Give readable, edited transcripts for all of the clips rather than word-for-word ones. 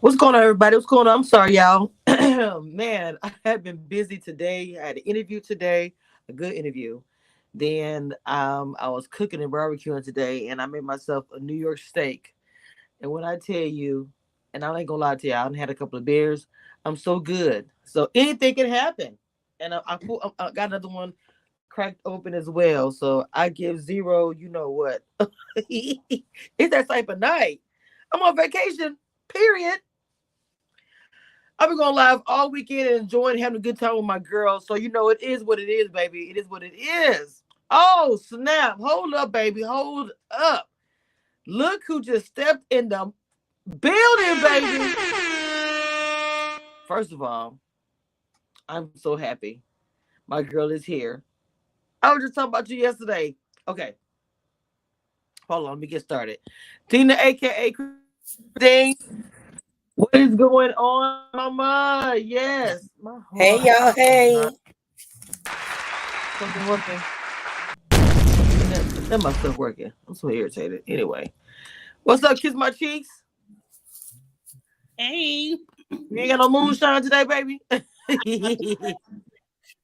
What's going on, everybody? What's going on? I'm sorry, y'all. Man, I have been busy today. I had an interview today, a good interview. Then I was cooking and barbecuing today, and I made myself a New York steak. And when I tell you, and I ain't gonna lie to you, I done had a couple of beers. I'm so good. So anything can happen. And I got another one cracked open as well. So I give zero. You know what? It's that type of night. I'm on vacation. Period. I've been going live all weekend and enjoying having a good time with my girls. So you know it is what it is, baby. It is what it is. Oh, snap. Hold up, baby. Hold up. Look who just stepped in the building, baby. First of all, I'm so happy. My girl is here. I was just talking about you yesterday. Okay. Hold on, let me get started. Tina, aka Christine. What is going on, mama? Yes. My Hey heart. y'all, hey. Something working. That my stuff working. I'm so irritated. Anyway, what's up? Kiss my cheeks. Hey, You ain't got no moonshine today, baby. Oh,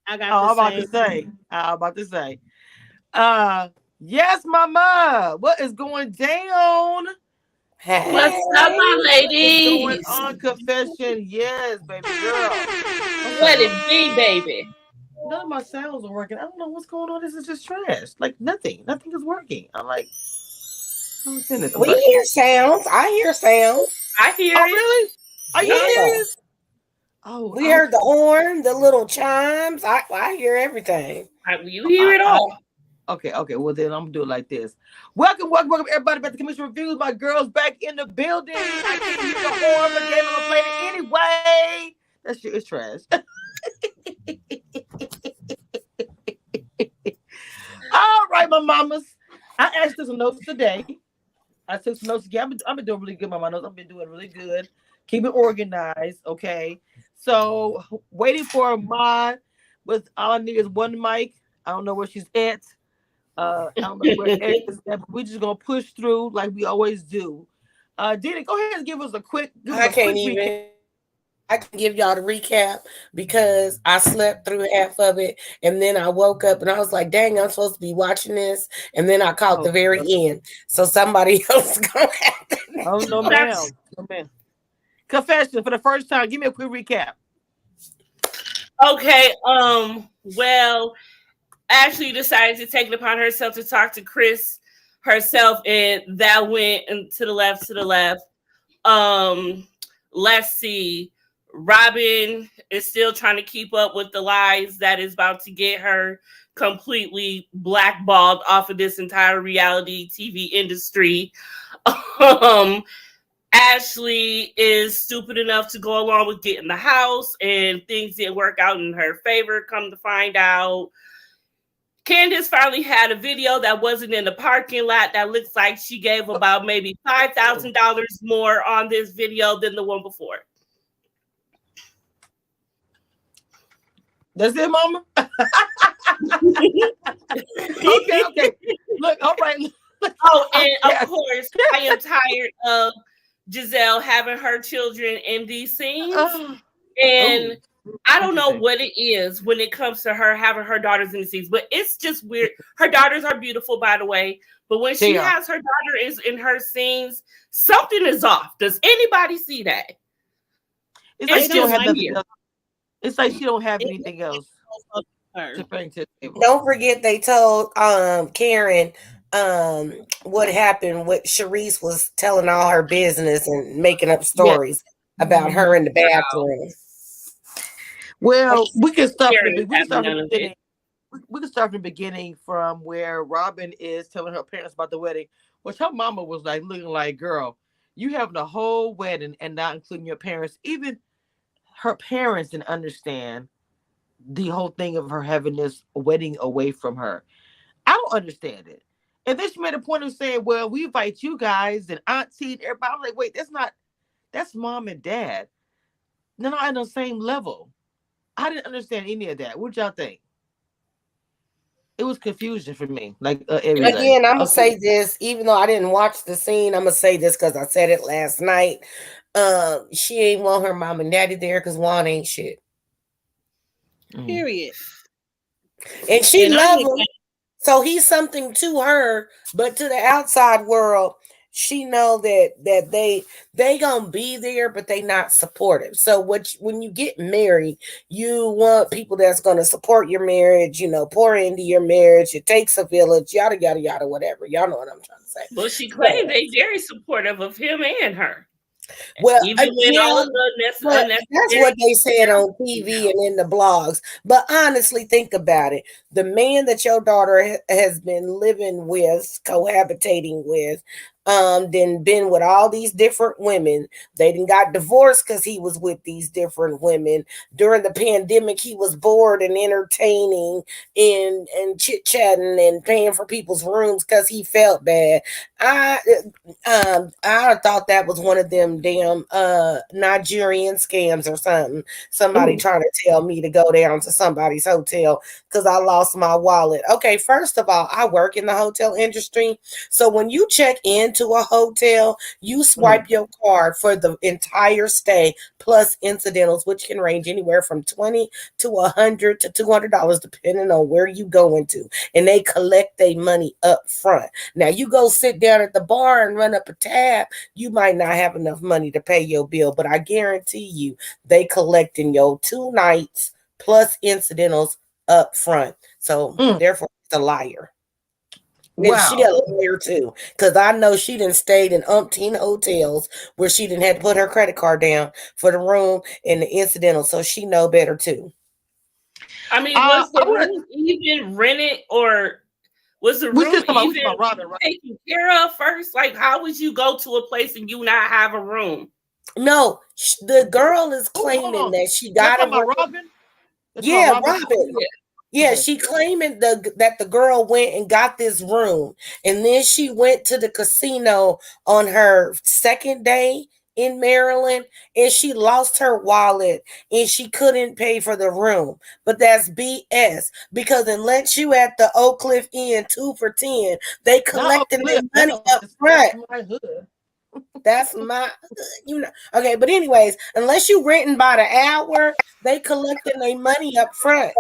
I got the I'm about to same. say. I'm about to say. Yes, mama. What is going down? What's up, Hey. my What is going ladies? on? Confession. Yes, baby girl. I'm Let sorry. it be, baby. None of my sounds are working. I don't know what's going on. This is just trash. Like nothing. Nothing is working. I'm like, I don't understand this. I'm We sorry. hear sounds. I hear sounds. I hear Oh, it. really? Are you Yeah. serious? Oh, We heard the horn, the little chimes. I hear everything. You hear it I all. okay. Well, then I'm gonna do it like this. Welcome, everybody back to Commission Reviews. My girls back in the building. I can't hear the horn, but damn, I'm gonna play it anyway. That shit is trash. All right, my mamas. I asked for some notes today. I took some notes again. I've been doing really good, my notes. I've been doing really good. Keep it organized, okay? So, waiting for my, with all I need is one mic. I don't know where she's at. I don't know where Ed is at, but we're just gonna push through like we always do. Dina, go ahead and give us I a can't quick recap. even. I can give y'all the recap because I slept through half of it and then I woke up and I was like, dang, I'm supposed to be watching this. And then I caught Oh, the very end. So somebody else gonna have to. oh no, That's ma'am, no, ma'am. Confession for the first time. Give me a quick recap. okay. Well, Ashley decided to take it upon herself to talk to Chris herself, and that went to the left, to the left. Um, let's see. Robin is still trying to keep up with the lies that is about to get her completely blackballed off of this entire reality TV industry. Um, Ashley is stupid enough to go along with getting the house, and things didn't work out in her favor. Come to find out, Candace finally had a video that wasn't in the parking lot that looks like she gave about maybe $5,000 more on this video than the one before. That's it, Mama. Okay. Look, all right. Oh, and of Yes. course, I am tired of Giselle having her children in these scenes. Oh, And I don't what you know think? what it is when it comes to her having her daughters in the scenes, but it's just weird. Her daughters are beautiful, by the way. But when she They are. has her daughter is in her scenes, something is off. Does anybody see that? It's like It's she don't just have nothing weird. else. It's like she don't have It anything else her. to bring to the table. Don't forget they told Karen what happened. What Sharice was telling all her business and making up Yes. stories about Mm-hmm. her in the bathroom. Well, we can start from Karen the is we can having start from none the of it. beginning. We can start from the beginning from where Robin is telling her parents about the wedding, which her mama was like looking like, girl, you having a whole wedding and not including your parents. Even her parents didn't understand the whole thing of her having this wedding away from her. I don't understand it. And then she made a point of saying, well, we invite you guys and auntie and everybody. I'm like, wait, that's mom and dad. They're not on the same level. I didn't understand any of that. What y'all think? It was confusion for me, like everything. Again, I'm gonna Okay. say this, even though I didn't watch the scene, I'm gonna say this because I said it last night. She ain't want her mom and daddy there because Juan ain't shit. Period. And she And love him. So he's something to her, but to the outside world, she know that they gonna be there, but they not supportive. So when you get married, you want people that's gonna support your marriage, pour into your marriage. It takes a village, yada yada yada, whatever. Y'all know what I'm trying to say. Well, she claimed they very supportive of him and her. Well, even when all of the that's what they said on TV and in the blogs. But honestly, think about it. The man that your daughter has been living with, cohabitating with, then been with all these different women. They didn't got divorced because he was with these different women. During the pandemic, he was bored and entertaining and chit-chatting and paying for people's rooms because he felt bad. I thought that was one of them damn Nigerian scams or something. Somebody trying to tell me to go down to somebody's hotel because I lost my wallet. Okay, first of all, I work in the hotel industry. So when you check into a hotel, you swipe your card for the entire stay plus incidentals, which can range anywhere from $20 to $100 to $200 depending on where you go into. And they collect their money up front. Now you go sit down at the bar and run up a tab, you might not have enough money to pay your bill, but I guarantee you they collecting your 2 nights plus incidentals up front. So therefore it's a liar. And she a liar too, because I know she done stayed in umpteen hotels where she didn't have to put her credit card down for the room and the incidental, so she know better too. I mean, was the room even rented, or was the room even taken care of first? Like, how would you go to a place and you not have a room? No, the girl is claiming that she got a room. Robin? Yeah, Robin. Yeah, she claiming that the girl went and got this room, and then she went to the casino on her second day in Maryland, and she lost her wallet and she couldn't pay for the room. But that's BS, because unless you at the Oak Cliff Inn 2 for $10, they collecting their money up front. That's my okay, but anyways, unless you renting by the hour, they collecting their money up front.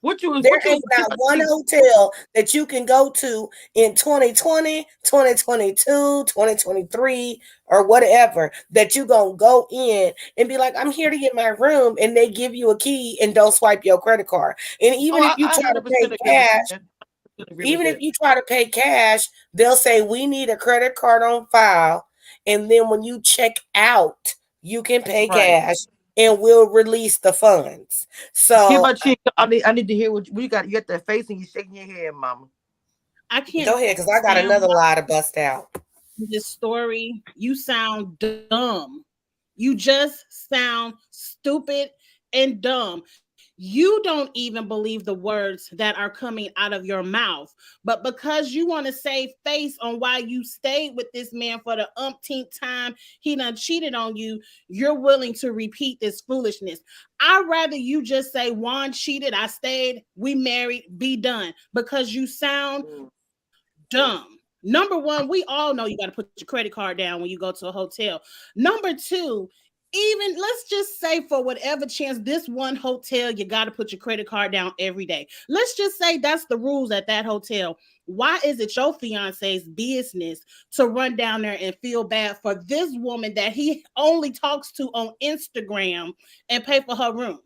There ain't not one hotel that you can go to in 2020, 2022, 2023, or whatever that you gonna go in and be like, I'm here to get my room, and they give you a key and don't swipe your credit card. And even if you try to pay cash, they'll say we need a credit card on file, and then when you check out, you can pay cash. And we'll release the funds. So I need to hear what you got. You got that face and you shaking your head, Mama. I can't go ahead, because I got another lie to bust out. This story, you sound dumb. You just sound stupid and dumb. You don't even believe the words that are coming out of your mouth. But because you want to save face on why you stayed with this man for the umpteenth time, he done cheated on you, you're willing to repeat this foolishness. I'd rather you just say, Juan cheated, I stayed, we married, be done. Because you sound dumb. Number one, we all know you got to put your credit card down when you go to a hotel. Number two, even let's just say for whatever chance, this one hotel, you got to put your credit card down every day. Let's just say that's the rules at that hotel. Why is it your fiance's business to run down there and feel bad for this woman that he only talks to on Instagram and pay for her room?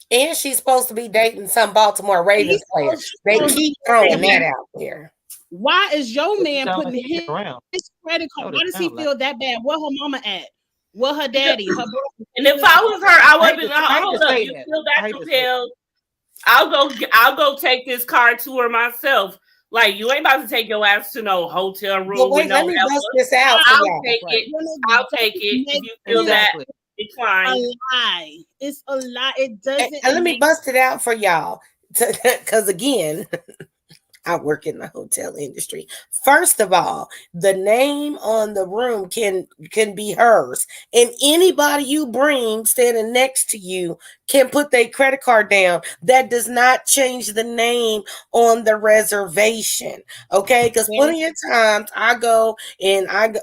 And she's supposed to be dating some Baltimore Ravens player. They keep throwing that out there. Why is your man putting his credit card? Why does he feel that bad? Where her mama at? Well, her daddy, her brother. And if I was her, I would have been like, hold up, you feel that compelled? I'll go take this car to her myself. Like, you ain't about to take your ass to no hotel room. But wait, let me bust this out. I'll take it if you feel that decline. A lie. It's a lie. It doesn't. And let me bust it out for y'all. Because again, I work in the hotel industry. First of all, the name on the room can be hers, and anybody you bring standing next to you can put their credit card down. That does not change the name on the reservation. Okay, because plenty of times I go and I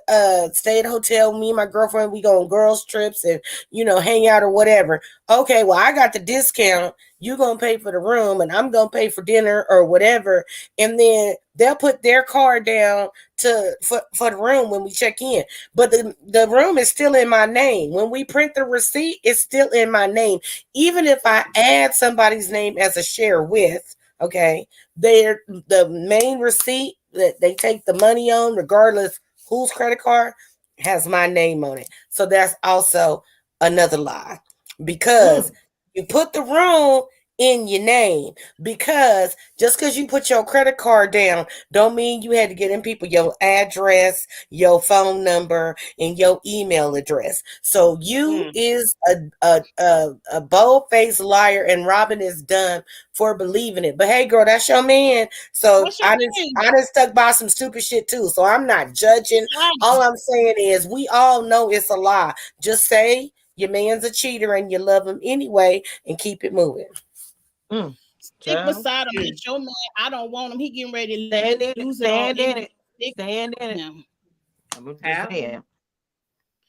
stay at a hotel. Me and my girlfriend, we go on girls trips and hang out or whatever. Okay, well I got the discount. You gonna pay for the room, and I'm gonna pay for dinner or whatever, and then they'll put their card down for the room when we check in. But the room is still in my name. When we print the receipt, it's still in my name. Even if I add somebody's name as a share with, okay, the main receipt that they take the money on, regardless whose credit card, has my name on it. So that's also another lie, because you put the room in your name, because just because you put your credit card down don't mean you had to get in people your address, your phone number, and your email address. So you is a bold-faced liar, and Robin is done for believing it. But hey girl, that's your man. So What's your name? I done stuck by some stupid shit too. So I'm not judging. All I'm saying is we all know it's a lie. Just say your man's a cheater and you love him anyway and keep it moving. Stick beside him. It's your man. I don't want him. He getting ready to lose it all. Stand in it. I'm just saying.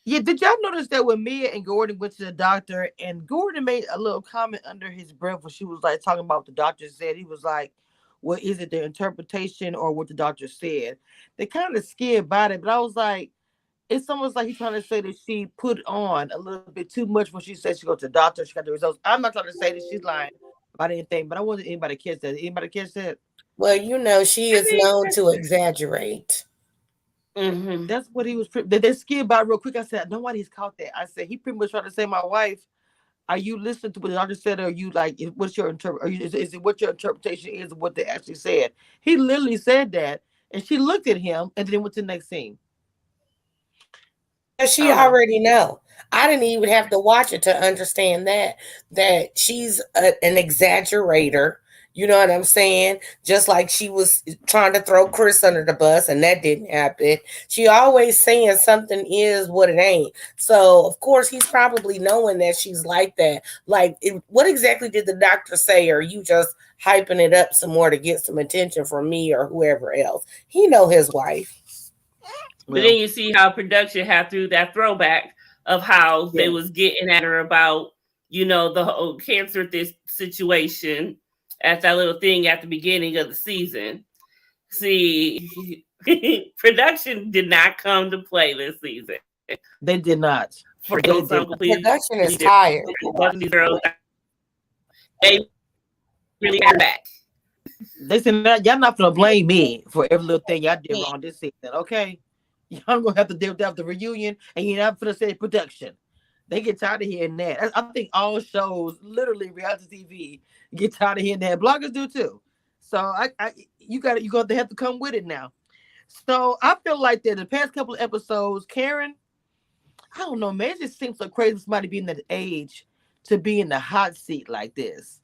Yeah, did y'all notice that when Mia and Gordon went to the doctor, and Gordon made a little comment under his breath when she was like talking about what the doctor said? He was like, "Well, is it the interpretation or what the doctor said?" They kind of scared about it, but I was like, it's almost like he's trying to say that she put on a little bit too much when she said she go to the doctor, she got the results. I'm not trying to say that she's lying about anything, but I wasn't anybody catch that. Anybody catch that? Well, she is known to exaggerate. That's what he was. They scared about real quick. I said, nobody's caught that. I said he pretty much trying to say, my wife, are you listening to what the doctor said, or are you like, what's your is it what your interpretation is of what they actually said? He literally said that, and she looked at him, and then went to the next scene. She already know. I didn't even have to watch it to understand that she's an exaggerator. You know what I'm saying? Just like she was trying to throw Chris under the bus, and that didn't happen. She always saying something is what it ain't. So of course he's probably knowing that she's like that. Like, what exactly did the doctor say? Or are you just hyping it up some more to get some attention from me or whoever else? He know his wife. But then you see how production had through that throwback of how they was getting at her about, the whole cancer this situation at that little thing at the beginning of the season. See, production did not come to play this season. They did not. Production is tired. They really are back. They said, y'all not gonna blame me for every little thing y'all did wrong this season, okay? Y'all gonna have to deal with the reunion, and you're not gonna say production. They get tired of hearing that. I think all shows, literally reality TV, get tired of hearing that. Bloggers do too. So you're gonna have to come with it now. So I feel like that the past couple of episodes, Karen, I don't know, man, it just seems so crazy for somebody being that age to be in the hot seat like this.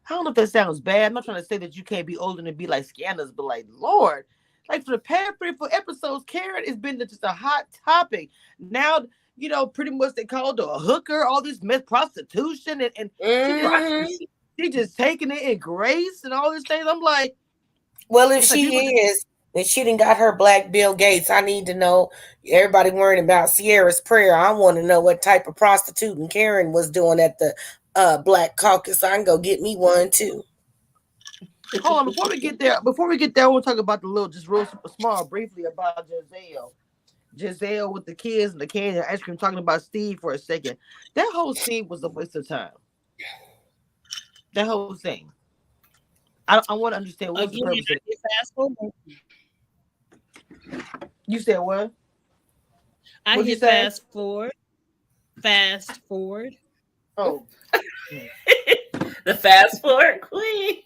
I don't know if that sounds bad. I'm not trying to say that you can't be older and be like Scandals, but like, Lord, like for the past 3 or 4 episodes, Karen has been just a hot topic. Now, pretty much they called her a hooker, all this mess, prostitution, and she just taking it in grace and all these things. I'm like, well, if she is, and she done got her black Bill Gates, I need to know. Everybody worrying about Sierra's prayer. I want to know what type of prostituting Karen was doing at the Black Caucus. I can go get me one too. Hold on, before we get there, I want to talk about the little, just real small, briefly about Giselle with the kids and the candy and ice cream, talking about Steve for a second. That whole scene was a waste of time. That whole thing. I want to understand what's the purpose of it. Fast forward. You said what? I hit fast forward. Fast forward. Oh. The fast forward queen.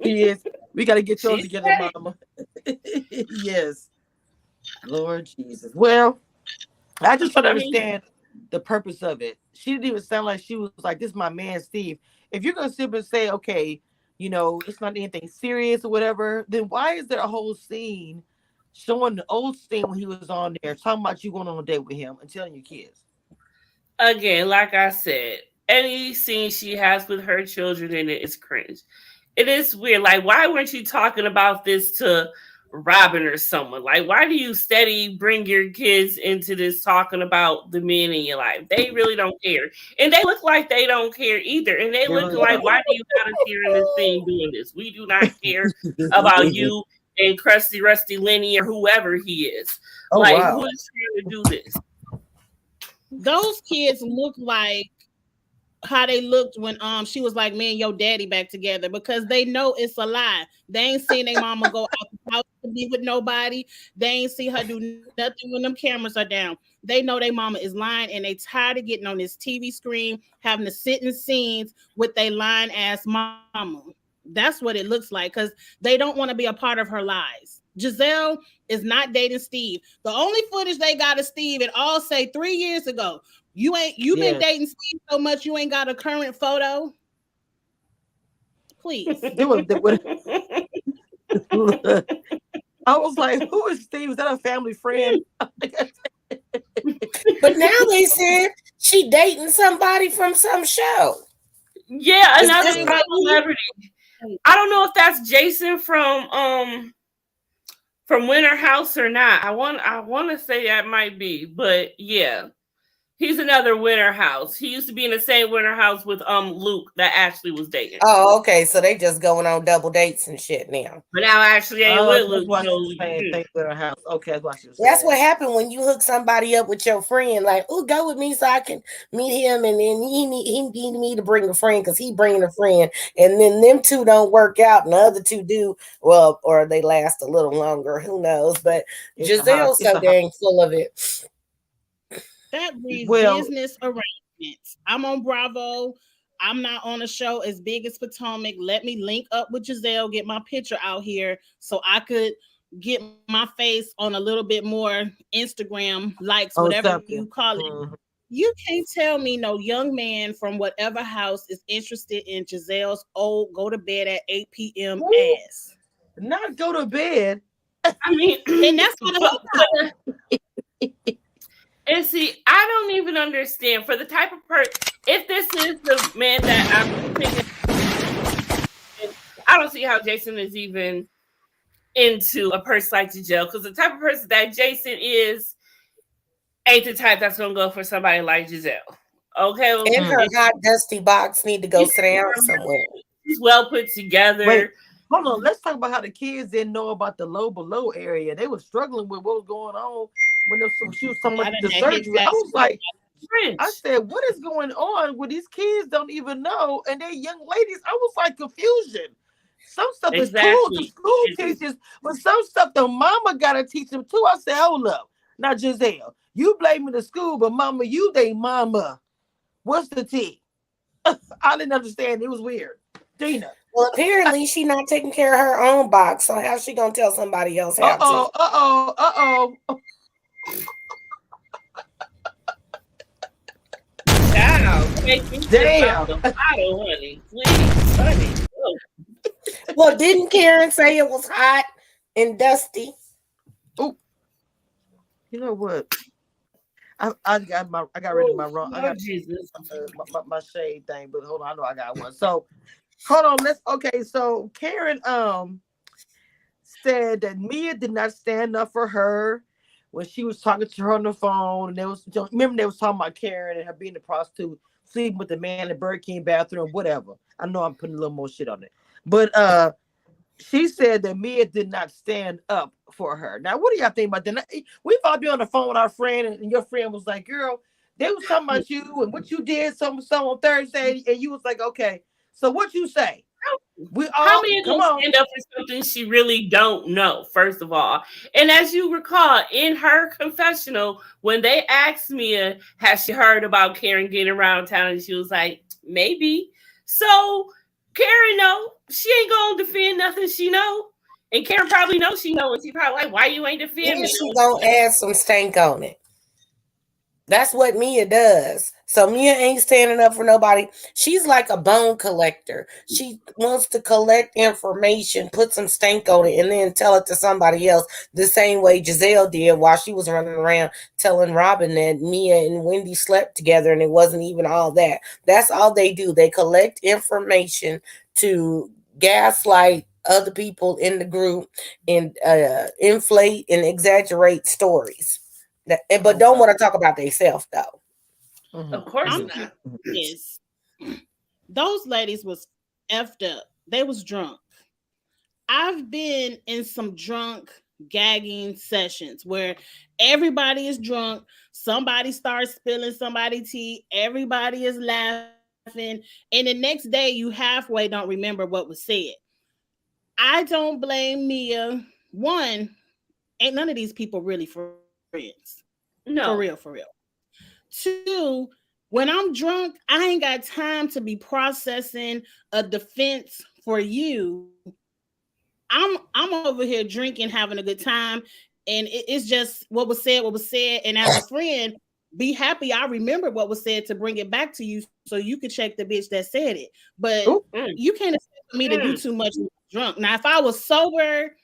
Yes. We got to get yours together, Mama. Yes. Lord Jesus. Well, I just try to understand the purpose of it. She didn't even sound like she was like, this is my man, Steve. If you're going to sit and say, okay, it's not anything serious or whatever, then why is there a whole scene showing the old scene when he was on there talking about you going on a date with him and telling your kids? Again, like I said, any scene she has with her children in it is cringe. It is weird. Like, why weren't you talking about this to Robin or someone? Like, why do you steady bring your kids into this talking about the men in your life? They really don't care. And they look like they don't care either. And they They look really like, don't. why do you got us here in this scene doing this? We do not care about you and Krusty Rusty Lenny or whoever he is. Oh Like, wow. who is trying to do this? Those kids look like how they looked when she was like, me and your daddy back together, because they know it's a lie. They ain't seen their mama go out the house to be with nobody. They ain't see her do nothing when them cameras are down. They know their mama is lying, and they tired of getting on this TV screen, having to sit in scenes with their lying ass mama. That's what it looks like, because they don't want to be a part of her lies. Giselle is not dating Steve. The only footage they got of Steve, it all say 3 years ago. You've been dating Steve so much you ain't got a current photo. Please. I was like, who is Steve? Is that a family friend? But now they said she dating somebody from some show. Yeah, Is another this right? celebrity. I don't know if that's Jason from Winter House or not. I want to say that might be, but yeah. He's another Winter House. He used to be in the same Winter House with Luke that Ashley was dating. Oh, okay. So they just going on double dates and shit now. But now Ashley ain't with Luke. House. Okay, that's what she was saying. That's what happened when you hook somebody up with your friend. Like, oh, go with me so I can meet him, and then he need me to bring a friend because he bringing a friend, and then them two don't work out, and the other two do well, or they last a little longer. Who knows? But Giselle's so dang full of it. That reads business arrangements. I'm on Bravo. I'm not on a show as big as Potomac. Let me link up with Giselle, get my picture out here so I could get my face on a little bit more Instagram likes, whatever you call it. Mm-hmm. You can't tell me no young man from whatever house is interested in Giselle's old go to bed at 8 p.m. ass. Not go to bed. I mean, and that's what And see, I don't even understand for the type of person. If this is the man that I'm thinking, I don't see how Jason is even into a person like Giselle, because the type of person that Jason is ain't the type that's gonna go for somebody like Giselle. Okay, and her hot dusty box need to go sit down somewhere. She's well put together. Wait, hold on. Let's talk about how the kids didn't know about the low below area. They were struggling with what was going on when she was talking about the surgery. I was like, I said, what is going on when these kids don't even know? And they young ladies, I was like, confusion. Some stuff is cool to school teachers, but some stuff the mama gotta teach them too. I said, hold up. Now, Giselle, you blaming the school, but mama, you they mama. What's the tea? I didn't understand. It was weird. Dina. Well, apparently she not taking care of her own box, so how's she gonna tell somebody else how to? Damn. Honey, please, honey. Well, didn't Karen say it was hot and dusty? Oh, you know what? I got rid of my wrong. I got Jesus. My shade thing, but hold on, I know I got one. So hold on, so Karen said that Mia did not stand up for her when she was talking to her on the phone, and they was talking about Karen and her being a prostitute, sleeping with the man in the Burger King bathroom, whatever. I know I'm putting a little more shit on it, but she said that Mia did not stand up for her. Now, what do y'all think about that? We've all been on the phone with our friend, and your friend was like, girl, they was talking about you and what you did so on Thursday, and you was like, okay, so what you say? How many gonna stand up for something she really don't know, first of all? And as you recall, in her confessional, when they asked Mia, has she heard about Karen getting around town? And she was like, maybe. So Karen know she ain't gonna defend nothing she know. And Karen probably knows she know, and she probably like, why you ain't defend me? She gonna add some stank on it. That's what Mia does. So Mia ain't standing up for nobody. She's like a bone collector. She wants to collect information, put some stank on it, and then tell it to somebody else. The same way Giselle did while she was running around telling Robin that Mia and Wendy slept together and it wasn't even all that. That's all they do. They collect information to gaslight other people in the group and inflate and exaggerate stories. But don't Okay. want to talk about themselves though. Of Mhm, course I'm mhm, not. curious. Those ladies was effed up. They was drunk. I've been in some drunk gagging sessions where everybody is drunk, somebody starts spilling somebody tea, everybody is laughing, and the next day you halfway don't remember what was said. I don't blame Mia. One, ain't none of these people really friends. For real, for No. real. Two, when I'm drunk, I ain't got time to be processing a defense for you. I'm over here drinking, having a good time, and it's just what was said. And as a friend, be happy I remember what was said to bring it back to you so you could check the bitch that said it. But Oop. you Mm, can't expect me to do too mm. much when I'm drunk. Now, if I was sober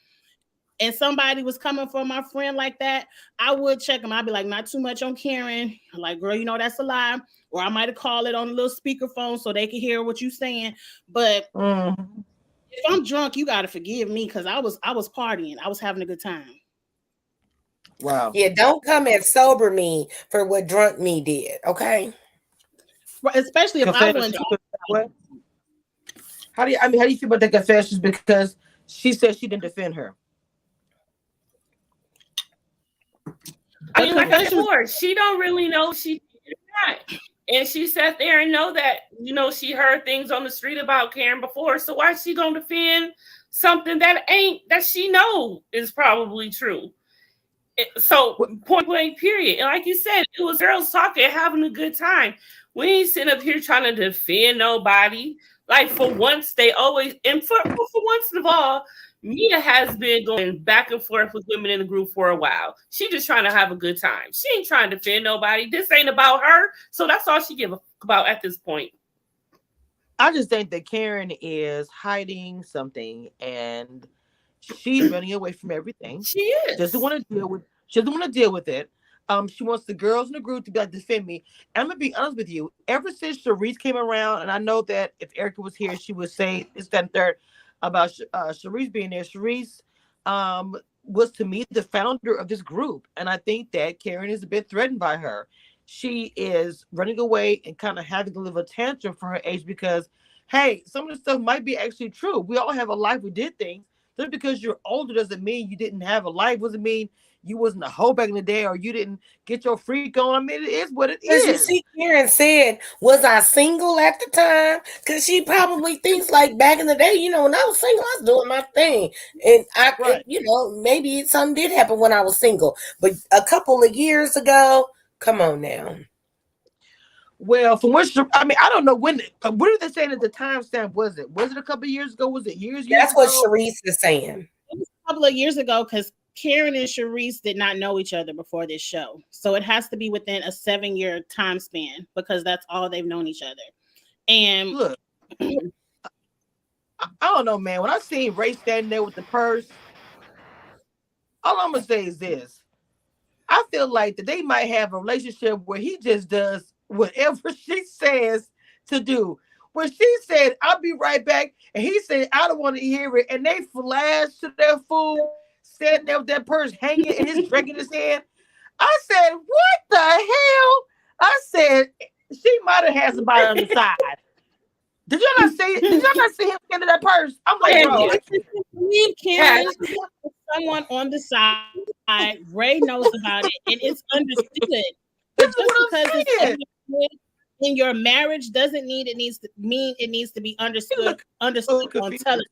and somebody was coming for my friend like that, I would check them. I'd be like, not too much on Karen. Like, girl, you know that's a lie. Or I might have called it on a little speakerphone so they could hear what you saying. But Mhm. if I'm drunk, you gotta forgive me because I was partying. I was having a good time. Wow. Yeah, don't come at sober me for what drunk me did. Okay. Especially if I wasn't Confession. talking. What? How do you feel about the confessions? Because she said she didn't defend her. I The mean, like I said confessions. before, she don't really know she did not. And she sat there and know that, she heard things on the street about Karen before. So why is she gonna defend something that she know is probably true? So What? point blank, period. And like you said, it was girls talking, having a good time. We ain't sitting up here trying to defend nobody. Like for once, they always and for once of all, Mia has been going back and forth with women in the group for a while. She just trying to have a good time. She ain't trying to defend nobody. This ain't about her. So that's all she give a about at this point. I just think that Karen is hiding something and she's running away from everything. She She doesn't is. want to deal with. She doesn't want to deal with it. She wants the girls in the group to be like defend me. And I'm gonna be honest with you. Ever since Sharice came around, and I know that if Erica was here, she would say this, that, and third about Sharice being there. Sharice was to me the founder of this group, and I think that Karen is a bit threatened by her. She is running away and kind of having a little tantrum for her age because, hey, some of the stuff might be actually true. We all have a life. We did things. Just because you're older doesn't mean you didn't have a life. Doesn't mean you wasn't a hoe back in the day or you didn't get your freak on. I mean, it is what it Because you is. see, Karen said, was I single at the time? Because she probably thinks like back in the day, when I was single, I was doing my thing. And Right. maybe something did happen when I was single. But a couple of years ago, come on now. Well, from what I don't know when. What are they saying at the timestamp? Was it? Was it a couple of years ago? Was it years That's what ago? Sharice is saying. It was a couple of years ago because Karen and Sharice did not know each other before this show. So it has to be within a 7-year time span because that's all they've known each other. And Look, I don't know, man. When I seen Ray standing there with the purse, all I'm gonna say is this: I feel like that they might have a relationship where he just does whatever she says to do. When she said, "I'll be right back," and he said, "I don't want to hear it," and they flashed to their fool, standing there with that purse hanging and his drink in his hand. I said, "What the hell?" I said, "She might have had somebody on the side." Did y'all not see? Did y'all not see him get to that purse? I'm like, And bro, yeah, believe yeah, Karen has someone on the side. Ray knows about it, and it's understood. But this just is what because I'm it's saying. understood in your marriage doesn't mean it needs to be He understood look so understood on confused. television.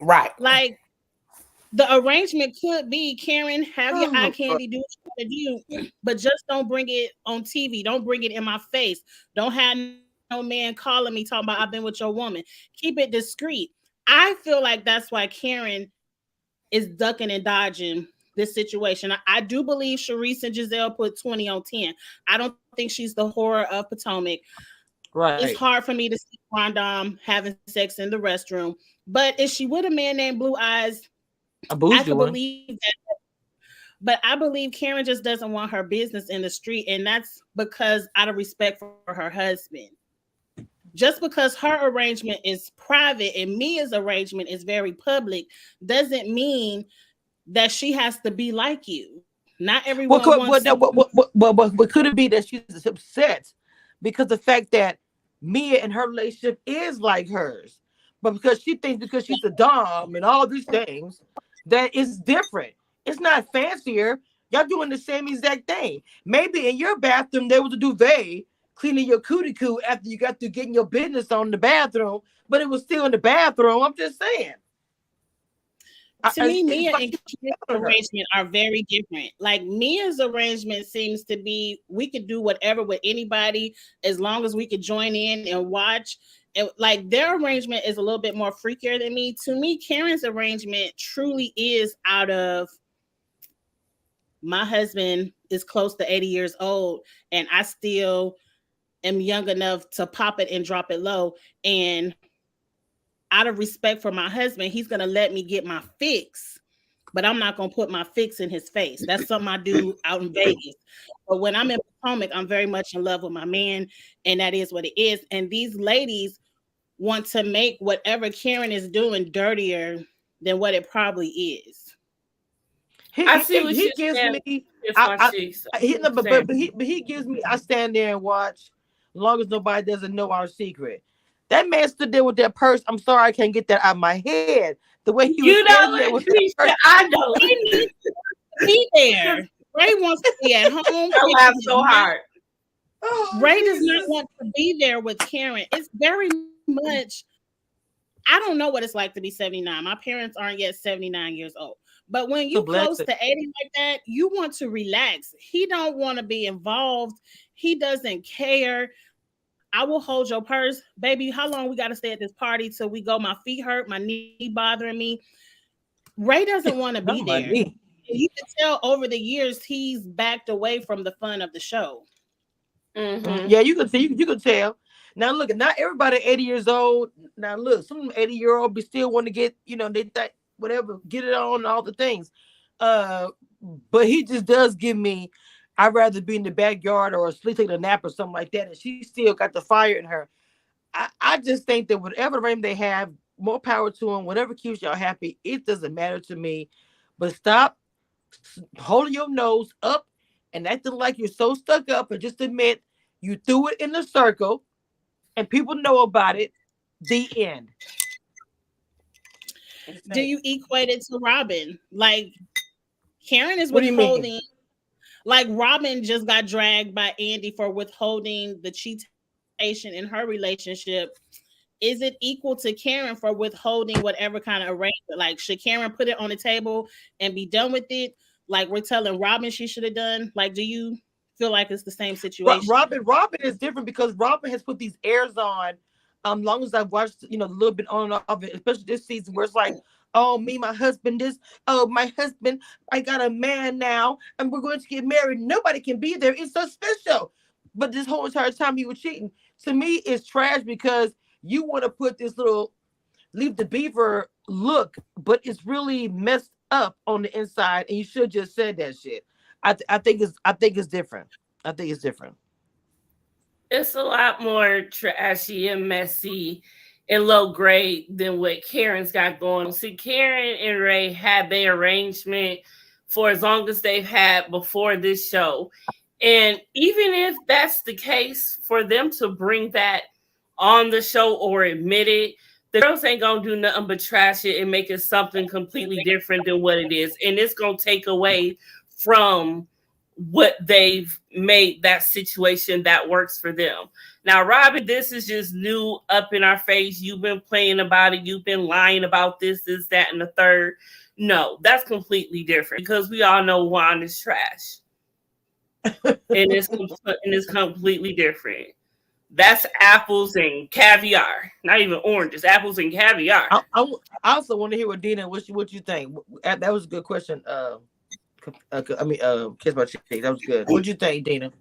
Right. Like the arrangement could be Karen, have your eye Oh, Lord. candy, do what you gotta do, but just don't bring it on TV. Don't bring it in my face. Don't have no man calling me talking about I've been with your woman. Keep it discreet. I feel like that's why Karen is ducking and dodging the this situation. I do believe Sharice and Giselle put 20 on 10. I don't think she's the horror of Potomac. Right. It's hard for me to see Rondom having sex in the restroom. But if she with a man named Blue Eyes, I could believe that. But I believe Karen just doesn't want her business in the street. And that's because out of respect for her husband. Just because her arrangement is private and Mia's arrangement is very public doesn't mean that she has to be like you. Not everyone wants to. What could it be that she's upset because the fact that Mia and her relationship is like hers, but because she thinks because she's a dom and all these things that it's different. It's not fancier. Y'all doing the same exact thing. Maybe in your bathroom there was a duvet cleaning your cootie coo after you got through getting your business on in the bathroom, but it was still in the bathroom. I'm just saying. To me, Mia and Karen's arrangement are very different. Like Mia's arrangement seems to be we could do whatever with anybody as long as we could join in and watch. And like their arrangement is a little bit more freakier than me. To me, Karen's arrangement truly is out of my husband is close to 80 years old and I still am young enough to pop it and drop it low. And out of respect for my husband, he's going to let me get my fix, but I'm not going to put my fix in his face. That's something I do out in Vegas. But when I'm in Potomac, I'm very much in love with my man, and that is what it is. And these ladies want to make whatever Karen is doing dirtier than what it probably is. I see what he gives me. He gives me. I stand there and watch, as long as nobody doesn't know our secret. That man stood there with that purse. I'm sorry, I can't get that out of my head. The way he was standing there with that purse. I know. He needs to be there. Ray wants to be at home. I laugh so hard. Ray does not want to be there with Karen. It's very much. I don't know what it's like to be 79. My parents aren't yet 79 years old. But when you close to 80 like that, you want to relax. He don't want to be involved. He doesn't care. I will hold your purse. Baby, how long we got to stay at this party till we go? My feet hurt, my knee bothering me. Ray doesn't want to be there. You can tell over the years he's backed away from the fun of the show. Mm-hmm. Yeah, you can see. You can tell. Now look, not everybody 80 years old. Now look, some 80-year-old be still want to get, they think whatever, get it on all the things. But he just does give me. I'd rather be in the backyard or asleep, taking a nap or something like that. And she still got the fire in her. I just think that whatever rain they have, more power to them. Whatever keeps y'all happy, it doesn't matter to me. But stop holding your nose up and acting like you're so stuck up, and just admit you threw it in the circle and people know about it. The end. Do you equate it to Robin? Like Karen is withholding. Like Robin just got dragged by Andy for withholding the cheatation in her relationship. Is it equal to Karen for withholding whatever kind of arrangement? Like, should Karen put it on the table and be done with it? Like we're telling Robin she should have done. Like, do you feel like it's the same situation? Robin is different because Robin has put these airs on. Long as I've watched, a little bit on and off of it, especially this season where it's like, oh, me, my husband, this, oh, my husband, I got a man now, and we're going to get married. Nobody can be there. It's so special. But this whole entire time you were cheating. To me, it's trash because you want to put this little leave the beaver look, but it's really messed up on the inside, and you should just said that shit. I think it's different. I think it's different. It's a lot more trashy and messy and low grade than what Karen's got going on. See, Karen and Ray had their arrangement for as long as they've had before this show. And even if that's the case, for them to bring that on the show or admit it, the girls ain't gonna do nothing but trash it and make it something completely different than what it is. And it's gonna take away from what they've made that situation that works for them. Now, Robin, this is just new up in our face. You've been playing about it. You've been lying about this, that, and the third. No, that's completely different because we all know Juan is trash. and it's completely different. That's apples and caviar, not even oranges. Apples and caviar. I also want to hear what Dina, what you think. That was a good question. Kiss My Cheek. That was good. What'd you think, Dina?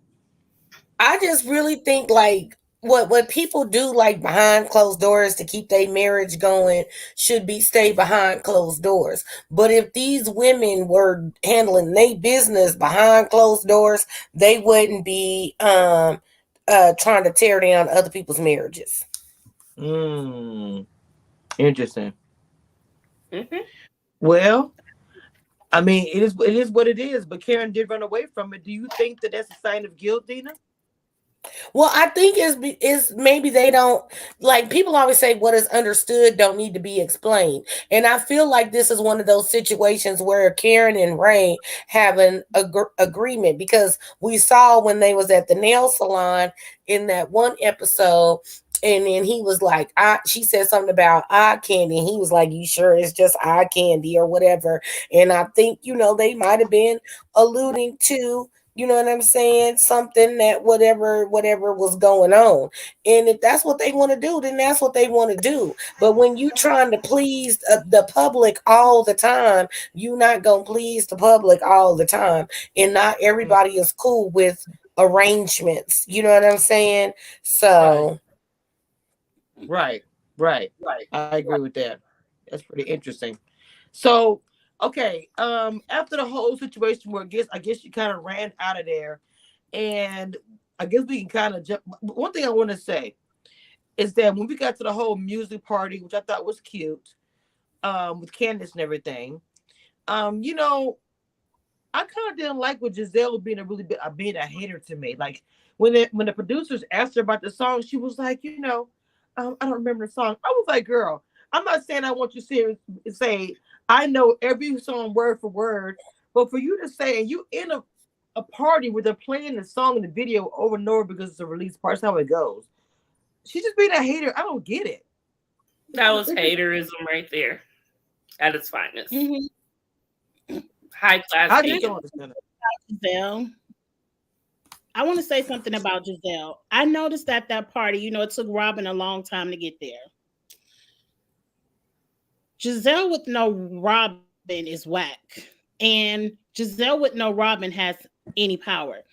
I just really think like what people do like behind closed doors to keep their marriage going should be stay behind closed doors. But if these women were handling their business behind closed doors, they wouldn't be trying to tear down other people's marriages. Mm, interesting. Mm-hmm. Well, I mean, it is what it is. But Karen did run away from it. Do you think that that's a sign of guilt, Dina? Well, I think is maybe they don't like people always say what is understood don't need to be explained. And I feel like this is one of those situations where Karen and Ray have an agreement because we saw when they was at the nail salon in that one episode and then he was like, she said something about eye candy. And he was like, you sure it's just eye candy or whatever. And I think, they might have been alluding to what I'm saying? Something that whatever was going on. And if that's what they want to do, then that's what they want to do. But when you trying to please the public all the time, you not going to please the public all the time. And not everybody is cool with arrangements. You know what I'm saying? So. Right. Right. I agree with that. That's pretty interesting. So, okay, after the whole situation where I guess you kind of ran out of there, and I guess we can kind of jump. One thing I want to say is that when we got to the whole music party, which I thought was cute, with Candace and everything, you know, I kind of didn't like with Giselle being being a hater to me. Like when the producers asked her about the song, she was like, I don't remember the song. I was like, girl, I'm not saying I want you to say I know every song word for word, but for you to say and you in a party where they're playing the song and the video over and over because it's a release part, that's how it goes. She's just being a hater. I don't get it. That was haterism right there at its finest. Mm-hmm. High class. I just don't understand it. Giselle. I want to say something about Giselle. I noticed at that party, it took Robin a long time to get there. Giselle with no Robin is whack. And Giselle with no Robin has any power.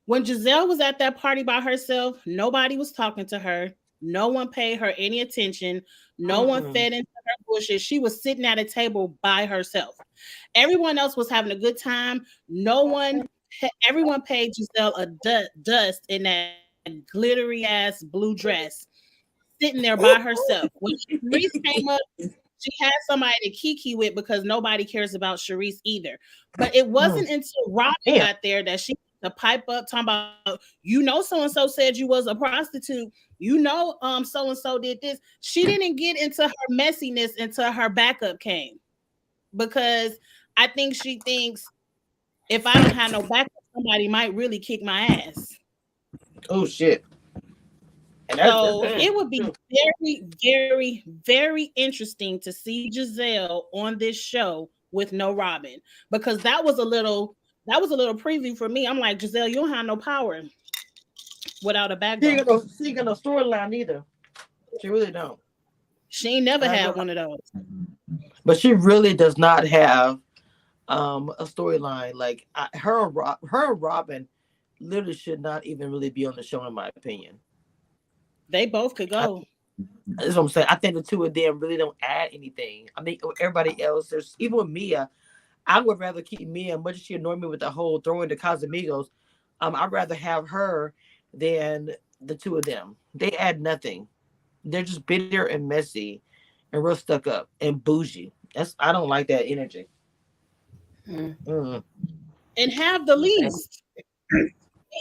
When Giselle was at that party by herself, nobody was talking to her. No one paid her any attention. No one fed into her bushes. She was sitting at a table by herself. Everyone else was having a good time. Everyone paid Giselle a dust in that glittery ass blue dress, sitting there by herself. When Sharice came up, she had somebody to kiki with because nobody cares about Sharice either. But it wasn't until Robin got there that she to pipe up talking about, so and so said you was a prostitute. So and so did this. She didn't get into her messiness until her backup came, because I think she thinks if I don't have no backup, somebody might really kick my ass. Oh shit. So it would be very, very, very interesting to see Giselle on this show with no Robin, because that was a little preview for me. I'm like, Giselle, you don't have no power without a backbone. She ain't got no storyline either. She really don't. She ain't never had one of those. But she really does not have a storyline. Like her and Robin literally should not even really be on the show, in my opinion. They both could go. That's what I'm saying. I think the two of them really don't add anything. I mean, everybody else, there's even with Mia, I would rather keep Mia, much as she annoyed me with the whole throwing the Casamigos. I'd rather have her than the two of them. They add nothing. They're just bitter and messy and real stuck up and bougie. I don't like that energy. And have the least. They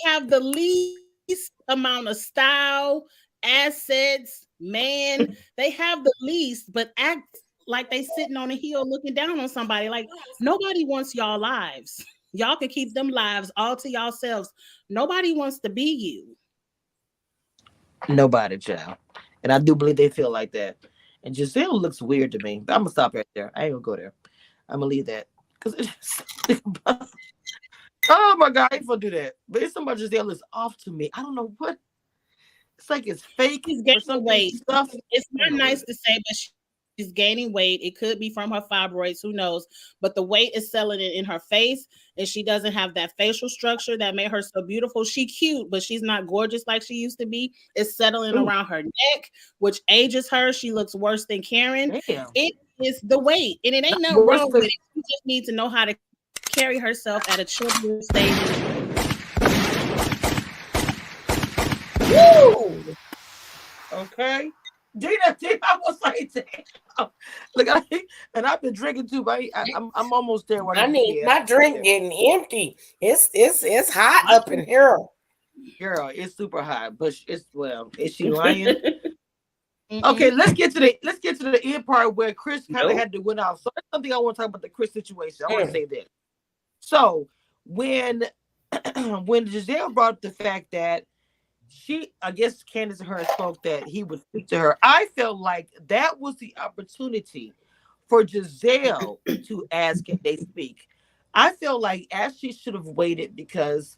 have the least amount of style, assets, man. They have the least, but act like they sitting on a hill looking down on somebody. Like, nobody wants y'all lives. Y'all can keep them lives all to yourselves. Nobody wants to be you. Nobody, child. And I do believe they feel like that. And Giselle looks weird to me. But I'm gonna stop right there. I ain't gonna go there. I'm gonna leave that. Because oh my God, I ain't gonna do that. But it's so much Giselle looks off to me. I don't know what. It's like it's fake. It's getting away. It's not nice to say, but gaining weight. It could be from her fibroids, who knows? But the weight is selling it in her face, and she doesn't have that facial structure that made her so beautiful. She cute, but she's not gorgeous like she used to be. It's settling around her neck, which ages her. She looks worse than Karen. Damn. It is the weight, and it ain't nothing wrong with it. She just needs to know how to carry herself at a children's stage. Woo! Okay. Gina, I was like, damn. Look, and I've been drinking too, but I'm almost there. I need my drink getting empty. It's hot up in here. Girl, it's super hot, but it's is she lying? Okay, let's get to the end part where Chris kind of had to win out. So that's something I want to talk about, the Chris situation. I want to say that. So when Giselle brought up the fact that I guess Candace and her spoke that he would speak to her, I felt like that was the opportunity for Giselle to ask if they speak. I feel like Ashley should have waited because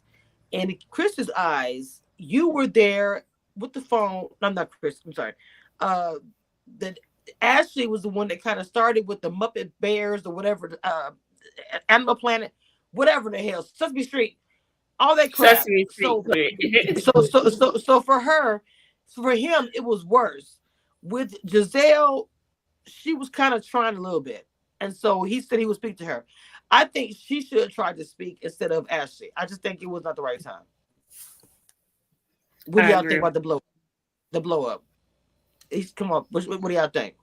in Chris's eyes, you were there with the phone. I'm not Chris. I'm sorry. That Ashley was the one that kind of started with the Muppet Bears or whatever, Animal Planet, whatever the hell, Sesame Street, all that crap. So for him, it was worse. With Giselle, she was kind of trying a little bit, and so he said he would speak to her. I think she should have tried to speak instead of Ashley. I just think it was not the right time. What do y'all think about the blow up? Come on, what do y'all think?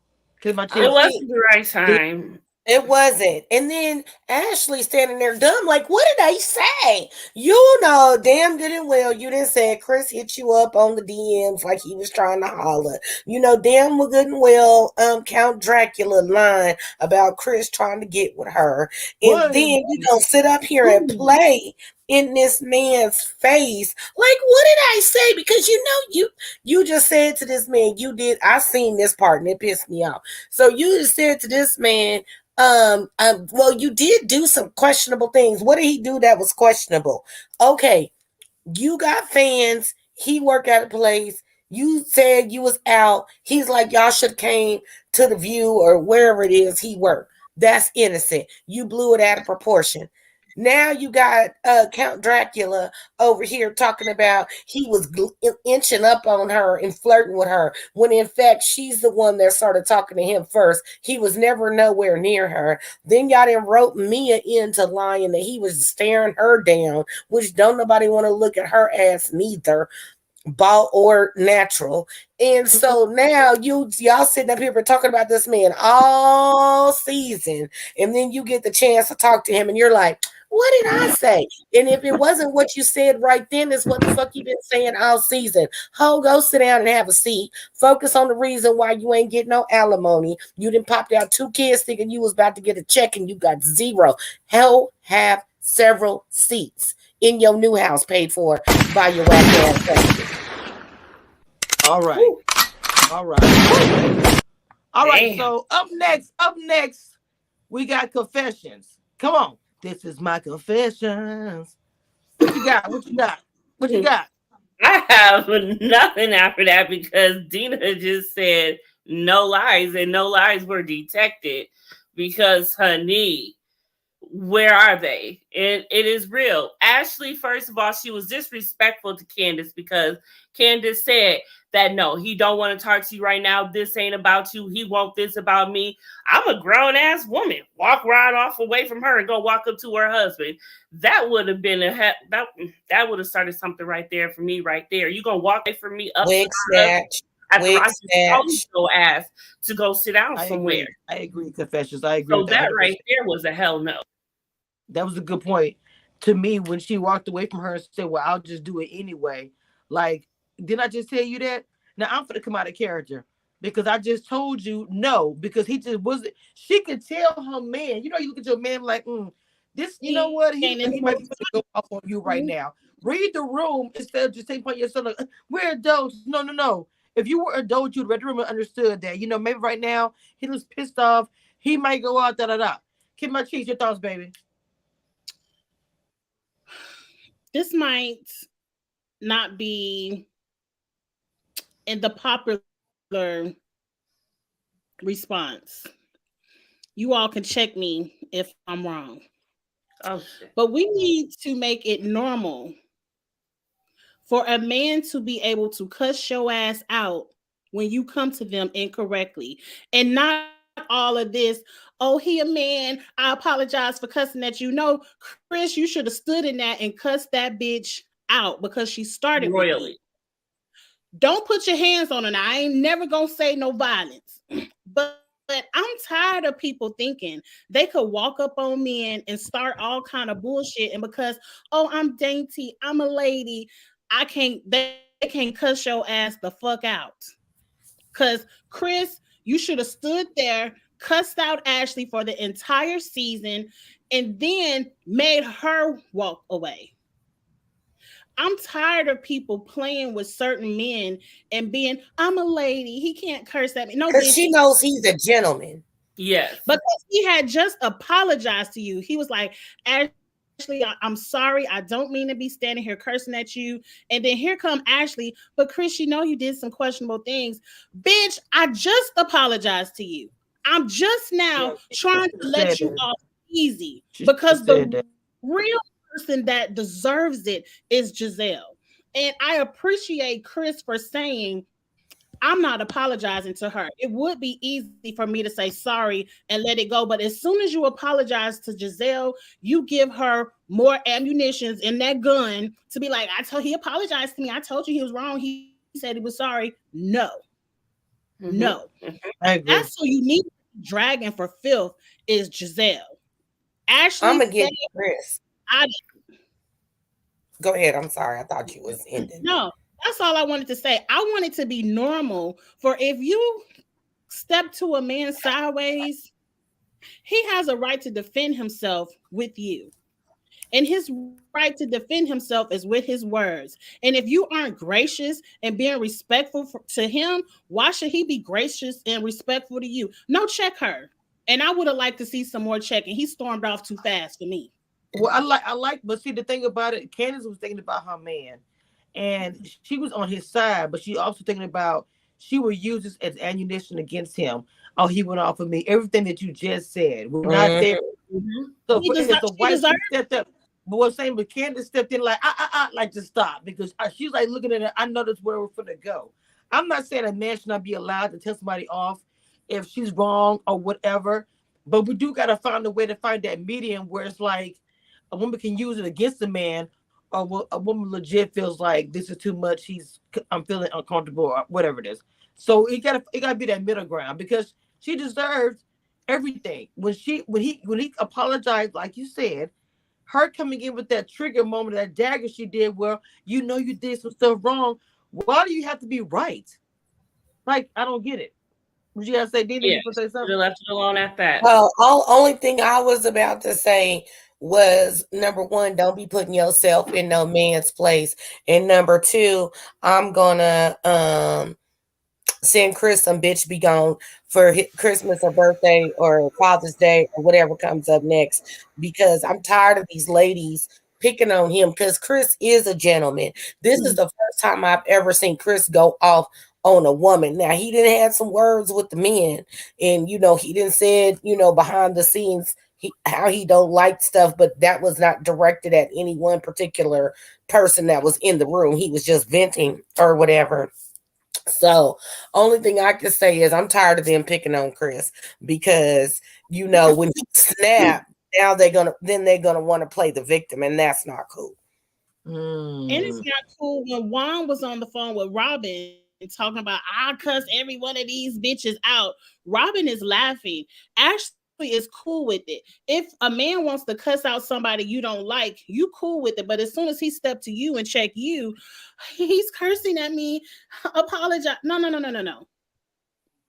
It wasn't the right time. It wasn't. And then Ashley standing there dumb, like, what did I say? You know, damn good and well, you didn't say Chris hit you up on the DMs like he was trying to holler. You know, damn good and well, Count Dracula line about Chris trying to get with her. And then you don't sit up here and play in this man's face. Like, what did I say? Because you just said to this man, I seen this part and it pissed me off. So you just said to this man, well, you did do some questionable things. What did he do that was questionable? Okay, you got fans. He worked at a place. You said you was out. He's like, y'all should have came to the View or wherever it is he worked. That's innocent. You blew it out of proportion. Now you got Count Dracula over here talking about he was inching up on her and flirting with her, when in fact she's the one that started talking to him first. He was never nowhere near her. Then y'all done wrote Mia into lying that he was staring her down, which don't nobody want to look at her ass neither, bald or natural. And so now y'all sitting up here talking about this man all season, and then you get the chance to talk to him and you're like, what did I say? And if it wasn't what you said right then, it's what the fuck you been saying all season. Ho, go sit down and have a seat. Focus on the reason why you ain't getting no alimony. You done popped out 2 kids thinking you was about to get a check and you got 0. Hell, have several seats in your new house paid for by your whack ass family. All right. Woo. All right. All right. So up next, we got confessions. Come on. This is my confessions. What you got? What you got? I have nothing after that because Dina just said no lies, and no lies were detected because, honey, where are they? It is real. Ashley, first of all, she was disrespectful to Candace because Candace said that no, he don't want to talk to you right now. This ain't about you. He want this about me. I'm a grown ass woman. Walk right off away from her and go walk up to her husband. That would have been that would have started something right there for me right there. You gonna walk away from me up wig snatch. After I just told your ass to go sit down somewhere. I agree, confessions. I agree. So that right there was a hell no. That was a good point to me when she walked away from her and said, well, I'll just do it anyway. Like, didn't I just tell you that? Now I'm going to come out of character because I just told you no, because he just wasn't. She could tell her man, you look at your man like, this, you know what? He might be go off on you right now. Read the room instead of just saying point yourself like, we're adults. No. If you were adult, you'd read the room and understood that, maybe right now he was pissed off. He might go out, da. Kiss my cheeks, your thoughts, baby. This might not be in the popular Response. You all can check me if I'm wrong. Oh shit. But we need to make it normal for a man to be able to cuss your ass out when you come to them incorrectly, and not all of this, oh, he a man, I apologize for cussing at you. No, Chris, you should have stood in that and cussed that bitch out because she started with you. Royally. Don't put your hands on her. Now, I ain't never gonna say no violence, but I'm tired of people thinking they could walk up on men and start all kind of bullshit, and because, oh, I'm dainty, I'm a lady, they can't cuss your ass the fuck out. Because Chris, you should have stood there, cussed out Ashley for the entire season, and then made her walk away. I'm tired of people playing with certain men and being, I'm a lady, he can't curse at me. No, Because bitch, she knows he's a gentleman. Yes. because he had just apologized to you. He was like, Ashley, I'm sorry. I don't mean to be standing here cursing at you. And then here come Ashley. But Chris, you know you did some questionable things. Bitch, I just apologized to you. I'm just now Yeah, trying to she let said you that. off easy She because said the that. real person that deserves it is Giselle. And I appreciate Chris for saying, I'm not apologizing to her. It would be easy for me to say sorry and let it go. But as soon as you apologize to Giselle, you give her more ammunitions in that gun to be like, he apologized to me. I told you he was wrong. He said he was sorry. No, no. Mm-hmm. I That's agree. who you need dragging for filth is Giselle. Ashley I'm gonna said, get Chris. I Go ahead. I'm sorry. I thought you was ending. no. That's all I wanted to say. I want it to be normal for if you step to a man sideways, he has a right to defend himself with you. And his right to defend himself is with his words. And if you aren't gracious and being respectful to him, why should he be gracious and respectful to you? No, check her. And I would have liked to see some more checking. He stormed off too fast for me. Well, I like, but see the thing about it, Candace was thinking about her man, and she was on his side, but she also thinking about she would use this as ammunition against him. Oh, he went off of me. Everything that you just said, we're not Mhm. there. Mm-hmm. So for as a She wife, deserves she stepped up. But what's saying, but Candace stepped in like, like to stop because she's like looking at it. I know that's where we're gonna go. I'm not saying a man should not be allowed to tell somebody off if she's wrong or whatever, but we do gotta find a way to find that medium where it's like a woman can use it against a man, or a woman legit feels like this is too much. I'm feeling uncomfortable or whatever it is. So it gotta be that middle ground because she deserves everything. When he apologized, like you said, her coming in with that trigger moment, that dagger she did, well, you know you did some stuff wrong. Why do you have to be right? Like, I don't get it. What you gotta say, Dina? Yeah. You gonna say Should have something? left it alone at that. Well, only thing I was about to say was number one, don't be putting yourself in no man's place, and number two, I'm gonna send Chris some bitch be gone for Christmas or birthday or Father's Day or whatever comes up next because I'm tired of these ladies picking on him because Chris is a gentleman. This is the first time I've ever seen Chris go off on a woman. Now he didn't have some words with the men, and he didn't say it, behind the scenes how he don't like stuff, but that was not directed at any one particular person that was in the room. He was just venting or whatever. So, only thing I can say is I'm tired of them picking on Chris because when he snap, now they're gonna want to play the victim, and that's not cool. And it's Mm. not cool when Juan was on the phone with Robin talking about, I cuss every one of these bitches out. Robin is laughing. Ashley is cool with it. If a man wants to cuss out somebody you don't like, you cool with it. But as soon as he stepped to you and check you, he's cursing at me. Apologize. No, no, no, no, no, no.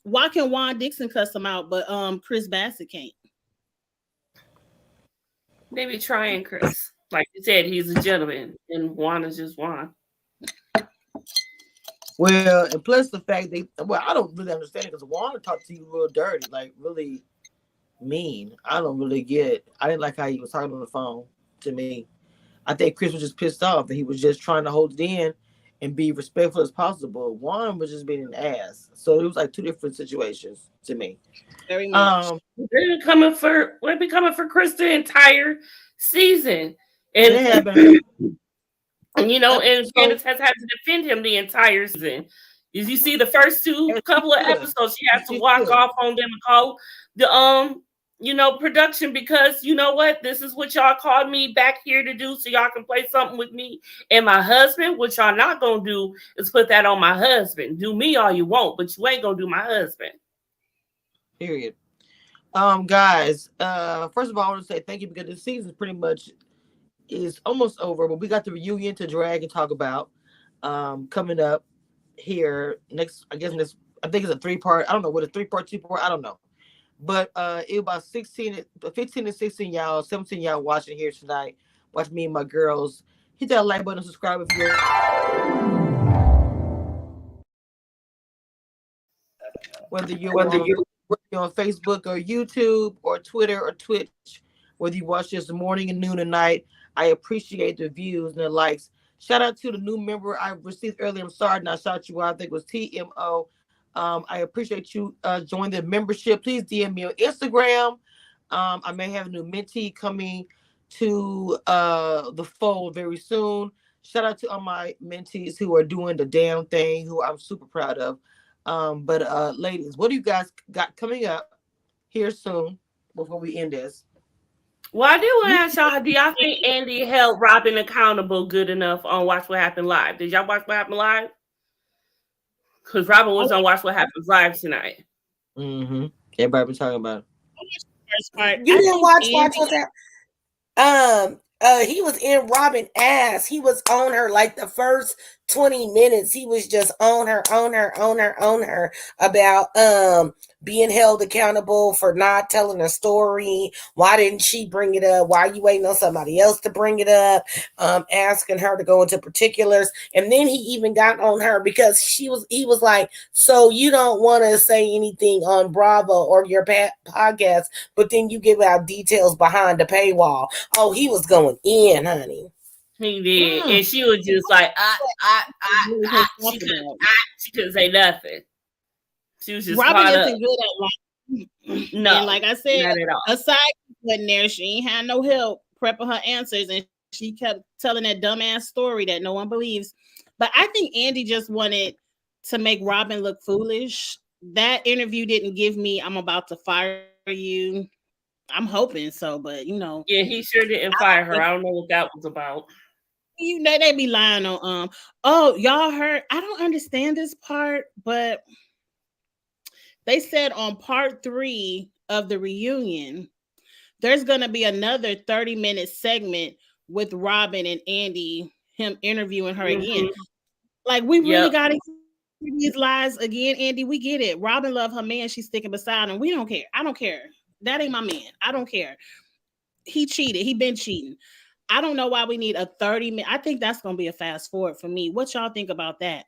Why can Juan Dixon cuss him out, but Chris Bassett can't? Maybe trying Chris. Like you said, he's a gentleman, and Juan is just Juan. Well, and plus the fact I don't really understand it because Wanda talked to you real dirty, like really mean. I don't really get it. I didn't like how he was talking on the phone to me. I think Chris was just pissed off and he was just trying to hold it in and be respectful as possible. One was just being an ass. So it was like two different situations to me. Very much. They've been coming for Chris the entire season, and They have been. and So Candace has had to defend him the entire season. As you see, the first as she couple of should. episodes, she has to She walk should. off on them and call the production, because you know what, this is what y'all called me back here to do, so y'all can play something with me and my husband. What y'all not gonna do is put that on my husband. Do me all you want, but you ain't gonna do my husband. Period. Guys, first of all, I want to say thank you because the season pretty much is almost over, but we got the reunion to drag and talk about coming up here next. I guess next. I think it's a 3-part. I don't know what a 3-part, 2-part. I don't know, but it about 15 and 16 y'all, 17 y'all watching here tonight. Watch me and my girls. Hit that like button, subscribe if you're. Whether you're on Facebook or YouTube or Twitter or Twitch, whether you watch this morning and noon and night, I appreciate the views and the likes. Shout out to the new member I received earlier. I'm sorry not shout you out. I think it was TMO. I appreciate you joining the membership. Please DM me on Instagram. I may have a new mentee coming to the fold very soon. Shout out to all my mentees who are doing the damn thing, who I'm super proud of. But ladies, what do you guys got coming up here soon before we end this? Well, I do want to ask y'all, do y'all think Andy held Robin accountable good enough on Watch What Happened Live? Did y'all watch What Happened Live? Because Robin was on Watch What Happens Live tonight. Mm-hmm. Everybody been talking about it. First part, You I didn't think watch Andy- what's that? He was in Robin ass. He was on her like the first 20 minutes. He was just on her about being held accountable for not telling a story. Why didn't she bring it up? Why are you waiting on somebody else to bring it up? Asking her to go into particulars. And then he even got on her because he was like, so you don't want to say anything on Bravo or your podcast, but then you give out details behind the paywall. Oh, he was going in, honey. He did. And she was just like, she couldn't say nothing. She was just Robin caught isn't up. good at lying. No, and like I said, not at all. aside from there, she ain't had no help prepping her answers, and she kept telling that dumbass story that no one believes. But I think Andy just wanted to make Robin look foolish. That interview didn't give me, I'm about to fire you. I'm hoping so, but Yeah, he sure didn't fire her. I don't know what that was about. They be lying on oh, y'all heard, I don't understand this part, but they said on part 3 of the reunion there's gonna be another 30-minute segment with Robin and Andy, him interviewing her again. Like, we really gotta hear these lies again, Andy. We get it. Robin love her man, she's sticking beside him. We don't care. I don't care. That ain't my man. I don't care. He cheated. He been cheating. I don't know why we need a 30-minute. I think that's going to be a fast forward for me. What y'all think about that?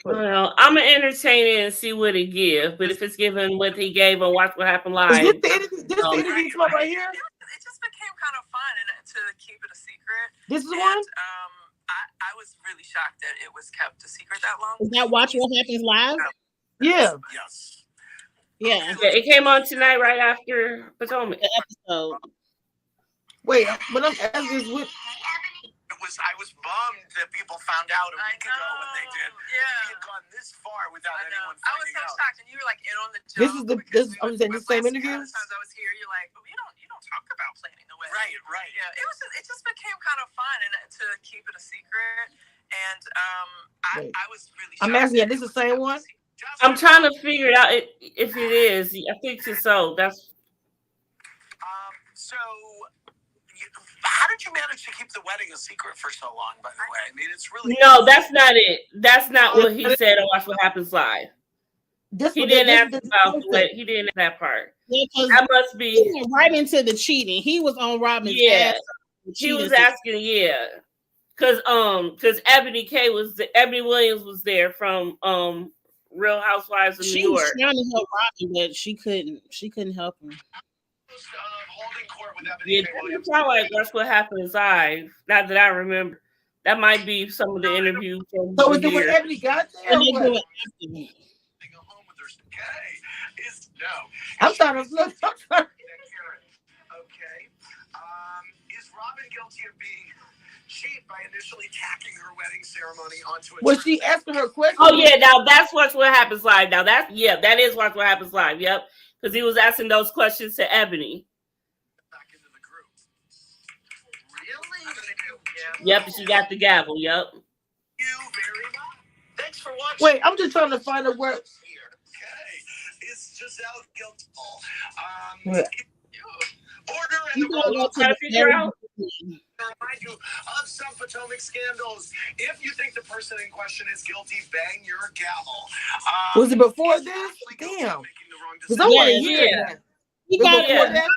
Well, I'm going to entertain it and see what it gives. But if it's given what he gave on Watch What Happened Live. Is this the interview club right here? It just became kind of fun and to keep it a secret. This is one? I was really shocked that it was kept a secret that long. Is that Watch What Happens Live? Yeah. Yes. Yeah. It came on tonight right after Potomac. The episode. Wait, but I'm asking what. I was bummed that people found out a week ago when they did. Yeah. He had gone this far without anyone finding out. I was so shocked, and you were like in on the joke. I'm saying this same interview. Times I was here, you're like, but you don't talk about planning the wedding. Right. Yeah. It just became kind of fun and to keep it a secret. And I was really shocked. I'm asking, this is the same one? I'm trying to figure it out if it is. I think so. That's so. How did you manage to keep the wedding a secret for so long, by the way? I mean, it's really... No, that's not it. That's not what he said on Watch What Happens Live. He didn't ask about what he didn't that part. Yeah, that must be... He went right into the cheating. He was on Robin's ass. He was asking, because Ebony Williams was there from Real Housewives of New York. She was trying to help Robin, but she couldn't help him. Yeah, that's like That's What Happens Live. Not that I remember. That might be some of the interviews from So is the it when year. Ebony got there? And Or they do what? it. Go home with her. Okay, is no. I'm trying to look. Okay. Is Robin guilty of being cheap by initially tacking her wedding ceremony onto a Was she asking her question? Oh yeah, now that's Watch What Happens Live. Now that is Watch What Happens Live. Yep, because he was asking those questions to Ebony. back into the group? Really? Yep, she got the gavel. Yep. You very much. Thanks for watching. Wait, I'm just trying to find a word. Okay. Is Giselle guilty? What? Order in You the gotta wrong. go to the figure out. Remind you of some Potomac scandals. If you think the person in question is guilty, bang your gavel. Was it before this? Damn. Because I want to hear that. You But got before Yeah. that,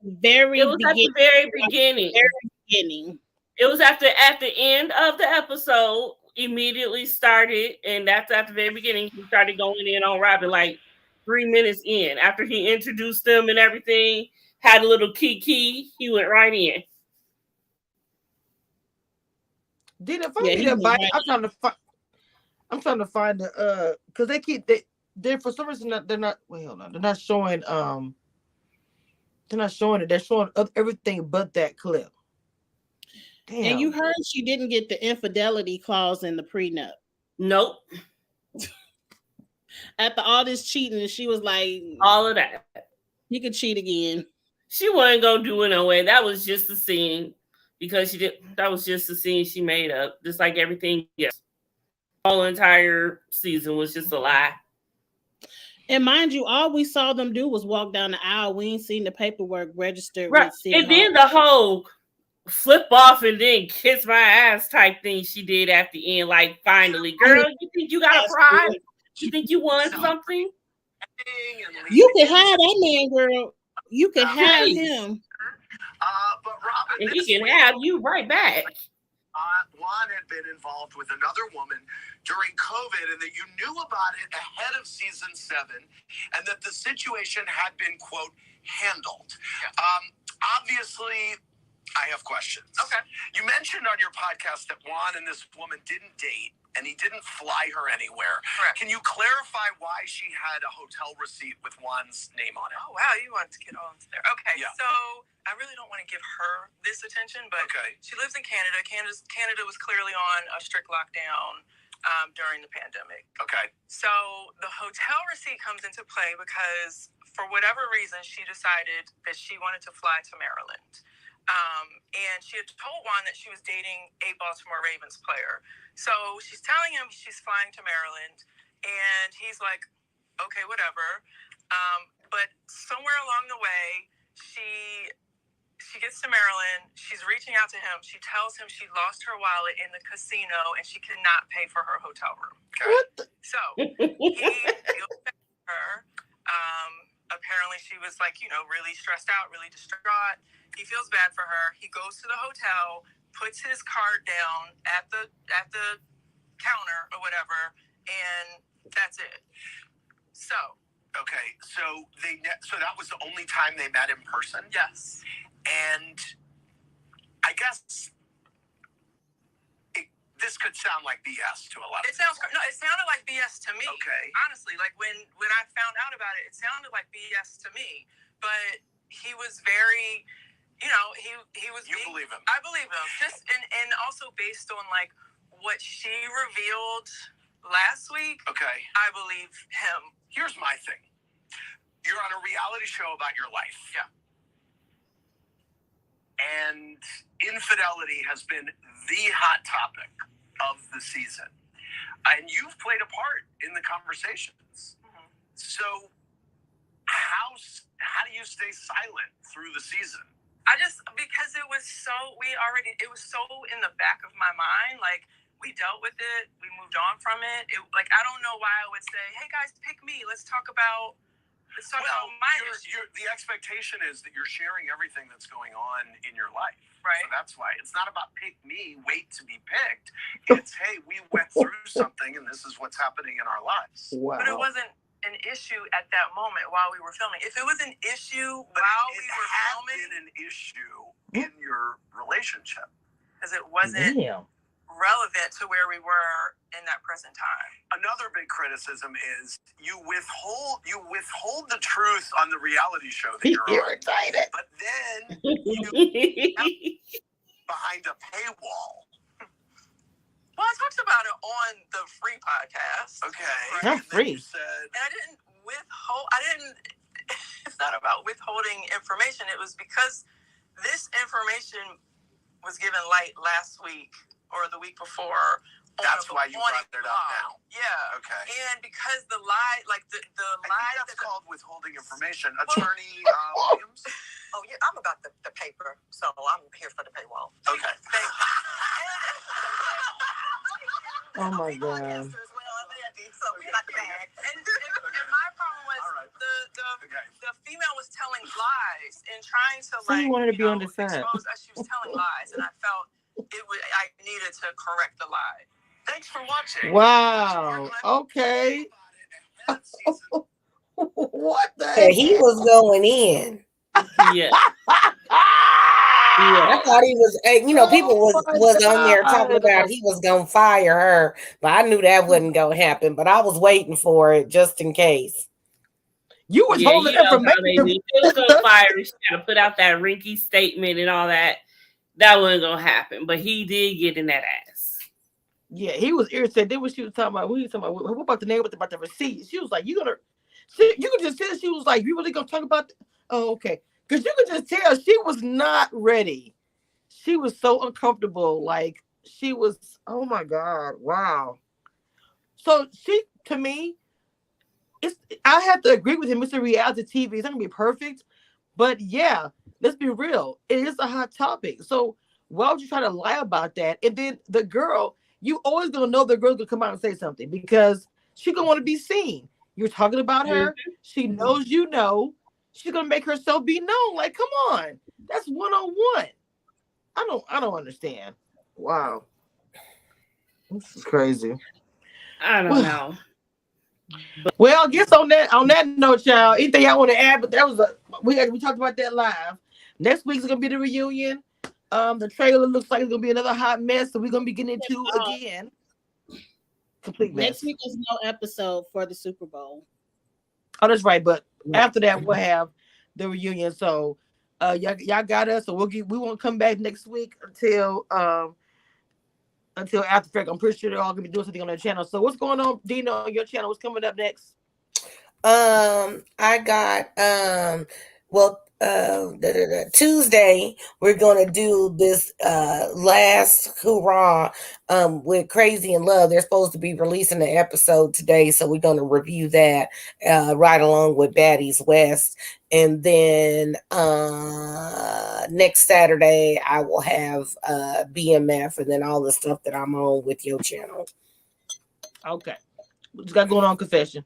very It was at the beginning. very beginning. Beginning. It was at the end of the episode. Immediately started, and that's at the very beginning. He started going in on Robin like 3 minutes in. After he introduced them and everything, had a little kiki, he went right in. did it find me that bite? I'm trying to find the because they're for some reason they're not. Wait, hold on. They're not showing it. They're showing everything but that clip. Damn. And you heard she didn't get the infidelity clause in the prenup. Nope. After all this cheating, she was like, all of that. He could cheat again. She wasn't gonna do it no way. That was just a scene because she did. That was just a scene she made up, just like everything else. Whole entire season was just a lie. And mind you, all we saw them do was walk down the aisle. We ain't seen the paperwork registered. Right. With City And then Hall. the whole flip off and then kiss my ass type thing she did at the end. Like, finally, girl, you think you got a prize? You think you won something? You can have that man, girl. You can have him. But Robin, and he can have you right back. Juan had been involved with another woman during COVID, and that you knew about it ahead of season 7, and that the situation had been, quote, handled. Obviously, I have questions. Okay. You mentioned on your podcast that Juan and this woman didn't date, and he didn't fly her anywhere. Correct. Can you clarify why she had a hotel receipt with Juan's name on it? Oh, wow. You want to get on to there. Okay. Yeah. So I really don't want to give her this attention, but she lives in Canada. Canada was clearly on a strict lockdown during the pandemic. Okay. So the hotel receipt comes into play because for whatever reason, she decided that she wanted to fly to Maryland. And she had told Juan that she was dating a Baltimore Ravens player. So she's telling him she's flying to Maryland, and he's like, okay, whatever. But somewhere along the way, she gets to Maryland. She's reaching out to him. She tells him she lost her wallet in the casino, and she could not pay for her hotel room. Okay? So he feels bad for her. Apparently she was like, really stressed out, really distraught. He feels bad for her. He goes to the hotel, puts his card down at the counter or whatever, and that's it. So so that was the only time they met in person? Yes. And I guess this could sound like BS to a lot of people. It sounded like BS to me. Okay. Honestly, like when I found out about it, it sounded like BS to me. But he was very, he was. You believe him? I believe him. Just and also based on like what she revealed last week. Okay. I believe him. Here's my thing. You're on a reality show about your life. Yeah. And infidelity has been the hot topic of the season. And you've played a part in the conversations. Mm-hmm. So how do you stay silent through the season? Because it was so in the back of my mind. Like, we dealt with it. We moved on from it. I don't know why I would say, hey guys, pick me. Let's talk about my issue. The expectation is that you're sharing everything that's going on in your life. Right. So that's why. It's not about pick me, wait to be picked. It's, hey, we went through something and this is what's happening in our lives. Wow. But it wasn't an issue at that moment while we were filming. If it was an issue while we were filming. It had been an issue in your relationship. Because it wasn't relevant to where we were in that present time. Another big criticism is you withhold the truth on the reality show that you're irritated. on, but then you behind a paywall. Well, I talked about it on the free podcast. Okay, Not free. And I didn't withhold. It's not about withholding information. It was because this information was given light last week or the week before. That's why you brought it up now. Yeah. Okay. And because the lie, like the lie that's called withholding information. Attorney Williams? Oh, yeah, I'm about the paper, so I'm here for the paywall. Okay. Thank you. Oh, my God. So we got the bag. And my problem was the female was telling lies and trying to you wanted to be on the side. expose us. She was telling lies, and I felt I needed to correct the lie. Thanks for watching. Wow. Okay. What the So he was going in. Yeah. I thought he was, people was on there talking about he was gonna fire her, but I knew that wasn't gonna happen. But I was waiting for it just in case. You was holding information. He was gonna fire her. She got to put out that rinky statement and all that. That wasn't gonna happen, but he did get in that ass. Yeah, he was irritated. Then when she was talking about, what about the name? About the receipt? She was like, you could just tell. She was like, you really gonna talk about? Oh, okay. Because you could just tell she was not ready. She was so uncomfortable. Like she was. Oh my God! Wow. So to me, I have to agree with him. It's a reality TV. It's not gonna be perfect, but yeah, let's be real. It is a hot topic. So why would you try to lie about that? And then the girl, you always gonna know the girl's gonna come out and say something because she's gonna want to be seen. You're talking about her. She knows you know. She's gonna make herself be known. Like, come on, that's 101. I don't understand. Wow, this is crazy. I don't know. Well, I guess on that note, y'all, anything y'all want to add? But that was we talked about that live. Next week's gonna be the reunion. The trailer looks like it's gonna be another hot mess, so we're gonna be getting into again. Complete mess. Next week is no episode for the Super Bowl. Oh, that's right. But after that, we'll have the reunion. So, y'all got us. So we won't come back next week until after fact. I'm pretty sure they're all gonna be doing something on their channel. So what's going on, Dina, on your channel? What's coming up next? I got Tuesday we're gonna do this last hurrah with Crazy in Love. They're supposed to be releasing the episode today, so we're gonna review that right along with Baddies West. And then next Saturday I will have BMF and then all the stuff that I'm on with your channel. Okay. What you got going on, Confession?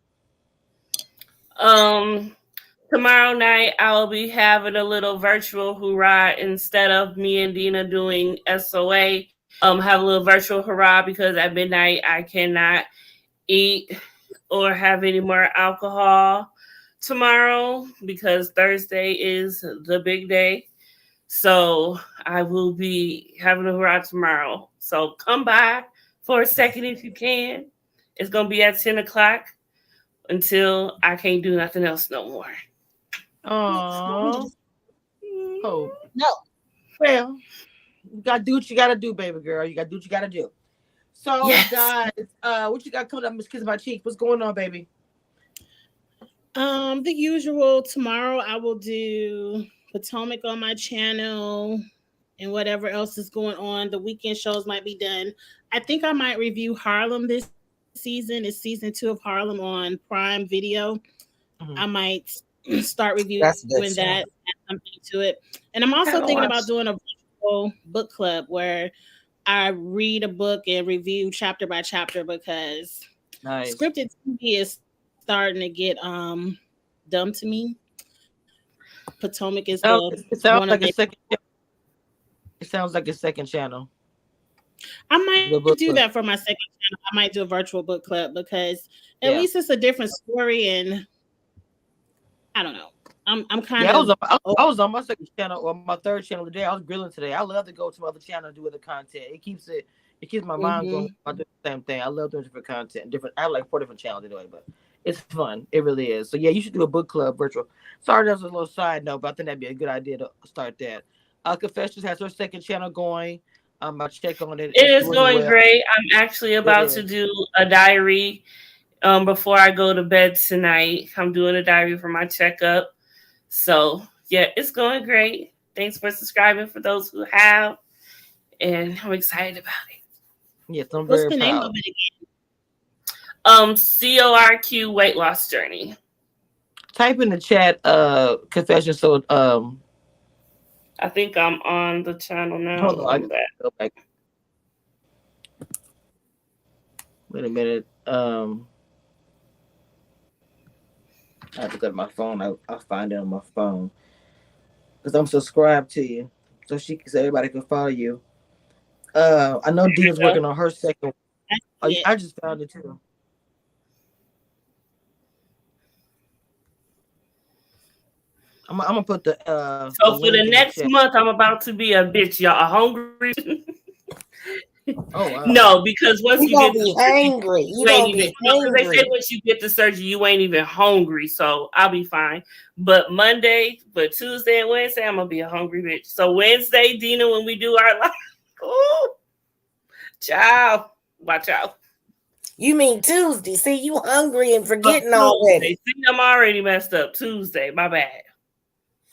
Tomorrow night I'll be having a little virtual hurrah instead of me and Dina doing SOA. Have a little virtual hurrah because at midnight I cannot eat or have any more alcohol tomorrow because Thursday is the big day. So I will be having a hurrah tomorrow. So come by for a second if you can. It's going to be at 10 o'clock until I can't do nothing else no more. Oh No. Well, you gotta do what you gotta do, baby girl. You gotta do what you gotta do. So, Yes. guys, what you got coming up, Miss Kiss My Cheek? What's going on, baby? The usual. Tomorrow I will do Potomac on my channel and whatever else is going on. The weekend shows might be done. I think I might review Harlem this season. It's season 2 of Harlem on Prime Video. I might start reviewing that, add something to it. And I'm also thinking about doing a virtual book club where I read a book and review chapter by chapter because scripted TV is starting to get dumb to me. Potomac is it sounds like a second. It sounds like a second channel. I might do that for my second channel. I might do a virtual book club because at least it's a different story, and I don't know. I'm kind of. I was on my second channel or my third channel today. I was grilling today. I love to go to my other channel and do other content. It keeps it It keeps my mind going. I do the same thing. I love doing different content, different. I have like 4 different channels anyway, but it's fun. It really is. So yeah, you should do a book club virtual. Sorry, that's a little side note, but I think that'd be a good idea to start that. Confessions has her second channel going. I'll check on it. It It's is doing going well. great. I'm actually about to do a diary before I go to bed tonight. I'm doing a diary for my checkup. So yeah, it's going great. Thanks for subscribing for those who have, and I'm excited about it. Yes, I'm What's very the proud. name of it again? CORQ weight loss journey. Type in the chat confession. So I think I'm on the channel now. hold on, I gotta go back. Wait a minute. I have to go to my phone. I'll find it on my phone because I'm subscribed to you, so everybody can follow you. I know Dina's working on her second. Oh, I just found it too. I'm gonna put the so for the next month, I'm about to be a bitch. Y'all are hungry. Oh wow. No, because once you get the surgery, you ain't even because they say once you get the surgery, you ain't even hungry. So I'll be fine. But Tuesday and Wednesday, I'm gonna be a hungry bitch. So Wednesday, Dina, when we do our live, ooh, child, watch out. You mean Tuesday? See, you hungry and forgetting already. See, I'm already messed up. Tuesday, my bad.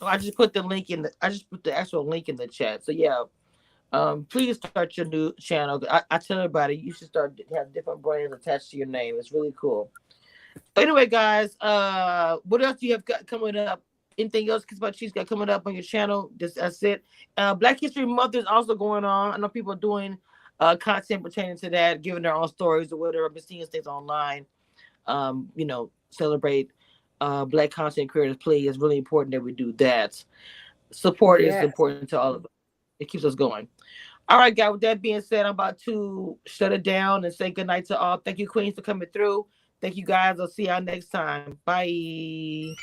I just put the link in. I just put the actual link in the chat. So yeah. Please start your new channel. I tell everybody you should start have different brands attached to your name. It's really cool. Anyway, guys, what else do you have got coming up? Anything else about she's got coming up on your channel? That's it. Black History Month is also going on. I know people are doing content pertaining to that, giving their own stories or whatever. I've been seeing things online. Celebrate Black content creators. Please, it's really important that we do that. Support is important to all of us. It keeps us going. All right, guys. With that being said, I'm about to shut it down and say goodnight to all. Thank you, Queens, for coming through. Thank you, guys. I'll see y'all next time. Bye.